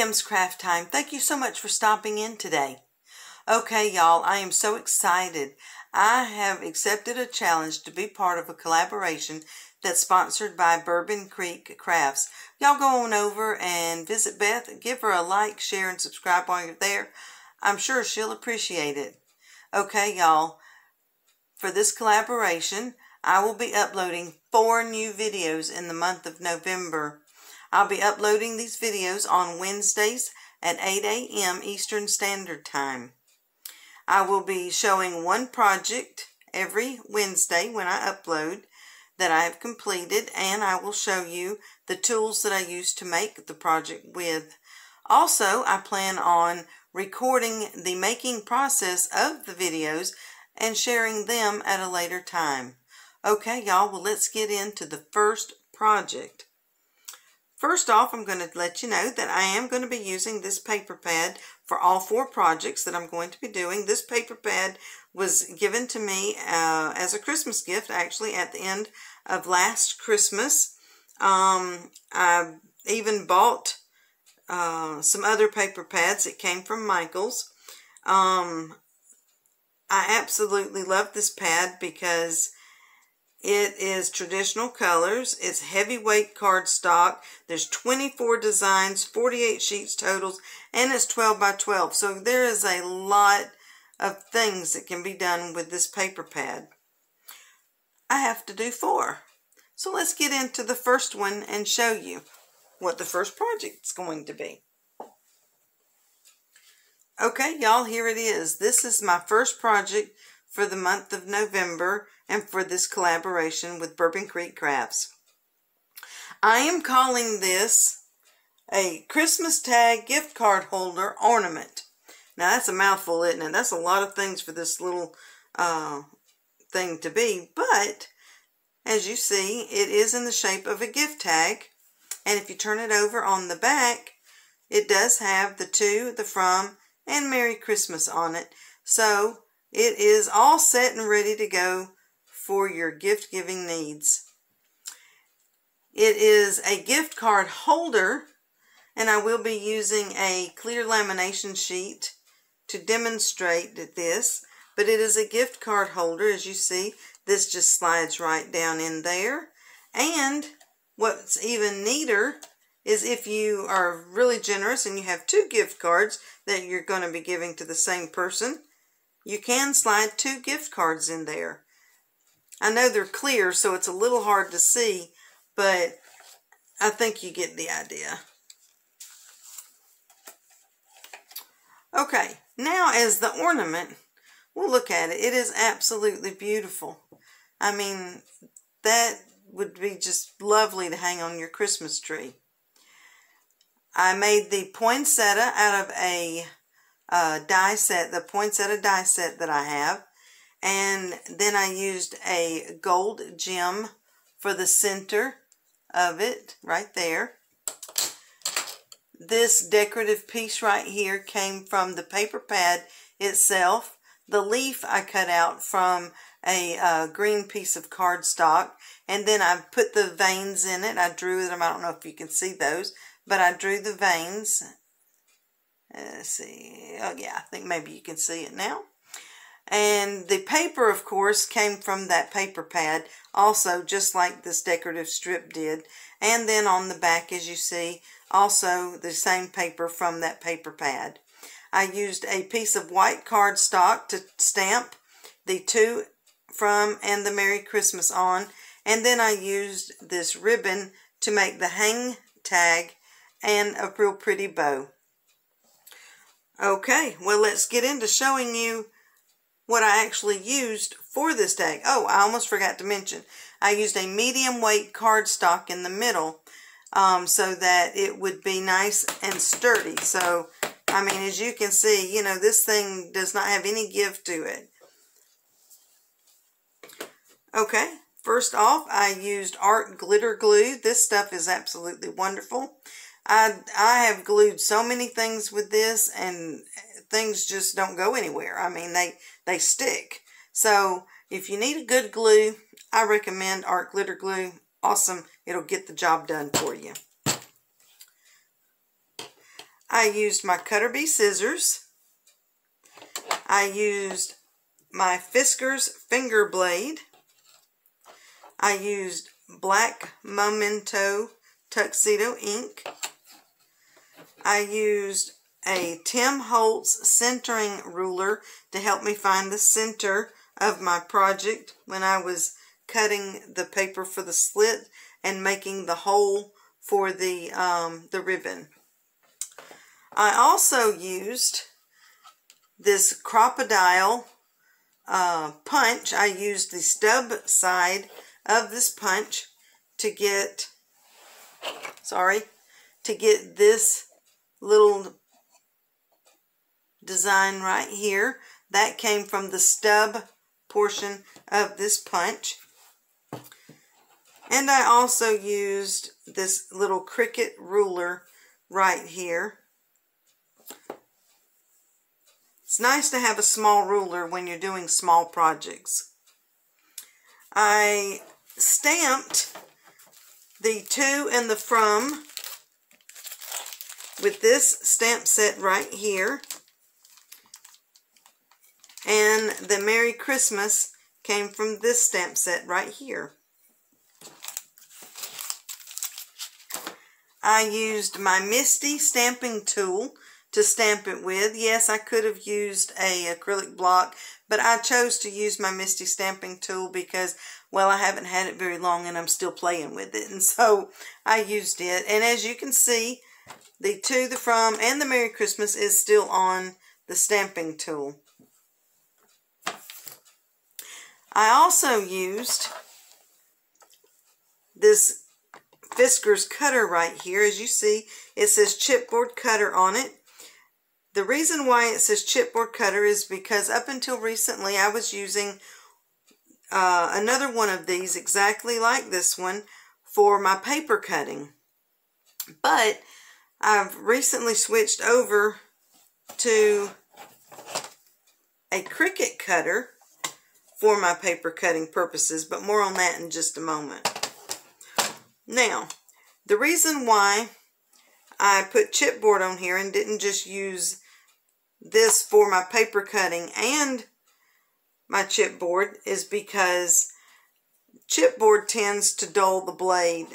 Kim's Craft Time. Thank you so much for stopping in today. Okay, y'all, I am so excited. I have accepted a challenge to be part of a collaboration that's sponsored by Bourbon Creek Crafts. Y'all go on over and visit Beth. Give her a like, share, and subscribe while you're there. I'm sure she'll appreciate it. Okay, y'all, for this collaboration, I will be uploading 4 new videos in the month of November. I'll be uploading these videos on Wednesdays at 8 a.m. Eastern Standard Time. I will be showing one project every Wednesday when I upload that I have completed, and I will show you the tools that I use to make the project with. Also, I plan on recording the making process of the videos and sharing them at a later time. Okay, y'all, well, let's get into the first project. First off, I'm going to let you know that I am going to be using this paper pad for all 4 projects that I'm going to be doing. This paper pad was given to me as a Christmas gift, actually, at the end of last Christmas. I even bought some other paper pads. It came from Michael's. I absolutely love this pad because it is traditional colors. It's heavyweight cardstock. There's 24 designs, 48 sheets totals, and it's 12 by 12. So there is a lot of things that can be done with this paper pad. I have to do 4. So let's get into the first one and show you what the first project is going to be. Okay, y'all, here it is. This is my first project for the month of November and for this collaboration with Bourbon Creek Crafts. I am calling this a Christmas tag gift card holder ornament. Now that's a mouthful, isn't it? That's a lot of things for this little thing to be, but as you see, it is in the shape of a gift tag, and if you turn it over on the back, it does have the to, the from, and Merry Christmas on it. So it is all set and ready to go for your gift giving needs. It is a gift card holder, and I will be using a clear lamination sheet to demonstrate this, but it is a gift card holder. As you see, this just slides right down in there. And what's even neater is if you are really generous and you have 2 gift cards that you're going to be giving to the same person, you can slide 2 gift cards in there. I know they're clear, so it's a little hard to see, but I think you get the idea. Okay, now as the ornament, we'll look at it. It is absolutely beautiful. I mean, that would be just lovely to hang on your Christmas tree. I made the poinsettia out of a die set, the poinsettia die set that I have. And then I used a gold gem for the center of it, right there. This decorative piece right here came from the paper pad itself. The leaf I cut out from a green piece of cardstock. And then I put the veins in it. I drew them. I don't know if you can see those, but I drew the veins. Let's see. Oh, yeah, I think maybe you can see it now. And the paper, of course, came from that paper pad, also just like this decorative strip did. And then on the back, as you see, also the same paper from that paper pad. I used a piece of white cardstock to stamp the to, from, and the Merry Christmas on. And then I used this ribbon to make the hang tag and a real pretty bow. Okay, well, let's get into showing you what I actually used for this tag. Oh, I almost forgot to mention, I used a medium weight cardstock in the middle so that it would be nice and sturdy. So, I mean, as you can see, you know, this thing does not have any give to it. Okay, first off, I used art glitter glue. This stuff is absolutely wonderful. I have glued so many things with this, and things just don't go anywhere. I mean, they stick. So if you need a good glue, I recommend art glitter glue. Awesome. It'll get the job done for you. I used my Cutter Bee scissors. I used my Fiskars finger blade. I used black Memento tuxedo ink. I used a Tim Holtz centering ruler to help me find the center of my project when I was cutting the paper for the slit and making the hole for the ribbon. I also used this crocodile punch. I used the stub side of this punch to get, this little design right here. That came from the stub portion of this punch. And I also used this little Cricut ruler right here. It's nice to have a small ruler when you're doing small projects. I stamped the to and the from with this stamp set right here. And the Merry Christmas came from this stamp set right here. I used my Misty stamping tool to stamp it with. Yes, I could have used an acrylic block, but I chose to use my Misty stamping tool because, well, I haven't had it very long and I'm still playing with it. And so I used it. And as you can see, the to, the from, and the Merry Christmas is still on the stamping tool. I also used this Fiskars cutter right here. As you see, it says chipboard cutter on it. The reason why it says chipboard cutter is because up until recently I was using another one of these exactly like this one for my paper cutting. But I've recently switched over to a Cricut cutter for my paper cutting purposes, but more on that in just a moment. Now, the reason why I put chipboard on here and didn't just use this for my paper cutting and my chipboard is because chipboard tends to dull the blade.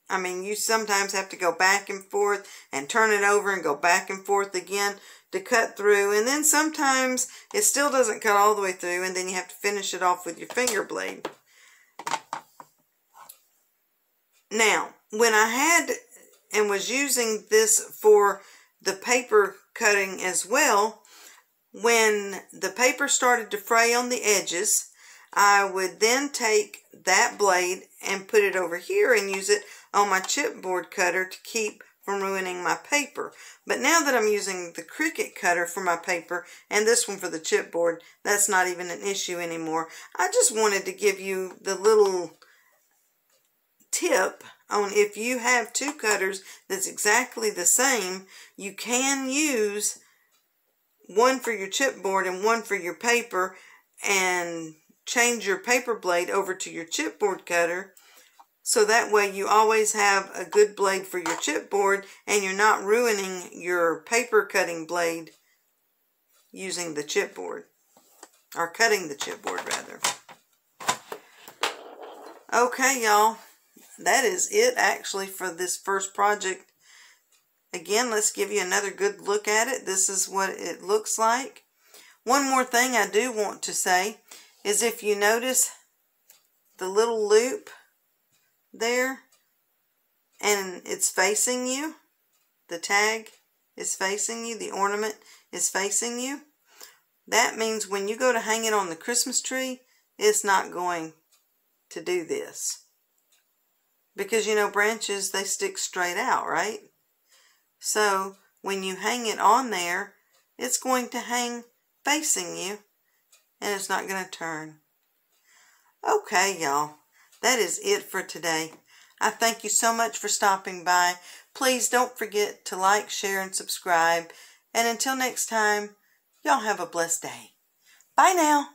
I mean, you sometimes have to go back and forth and turn it over and go back and forth again to cut through. And then sometimes it still doesn't cut all the way through, and then you have to finish it off with your finger blade. Now, when I had and was using this for the paper cutting as well, when the paper started to fray on the edges, I would then take that blade and put it over here and use it on my chipboard cutter to keep from ruining my paper. But now that I'm using the Cricut cutter for my paper and this one for the chipboard, that's not even an issue anymore. I just wanted to give you the little tip on if you have two cutters that's exactly the same, you can use one for your chipboard and one for your paper and change your paper blade over to your chipboard cutter, so that way you always have a good blade for your chipboard and you're not ruining your paper cutting blade using the chipboard, or cutting the chipboard rather. Okay, y'all, that is it actually for this first project. Again, let's give you another good look at it. This is what it looks like. One more thing I do want to say is if you notice the little loop there and it's facing you, the tag is facing you, the ornament is facing you, that means when you go to hang it on the Christmas tree, it's not going to do this. Because you know branches, they stick straight out, right? So when you hang it on there, it's going to hang facing you and it's not going to turn. Okay, y'all. That is it for today. I thank you so much for stopping by. Please don't forget to like, share, and subscribe. And until next time, y'all have a blessed day. Bye now.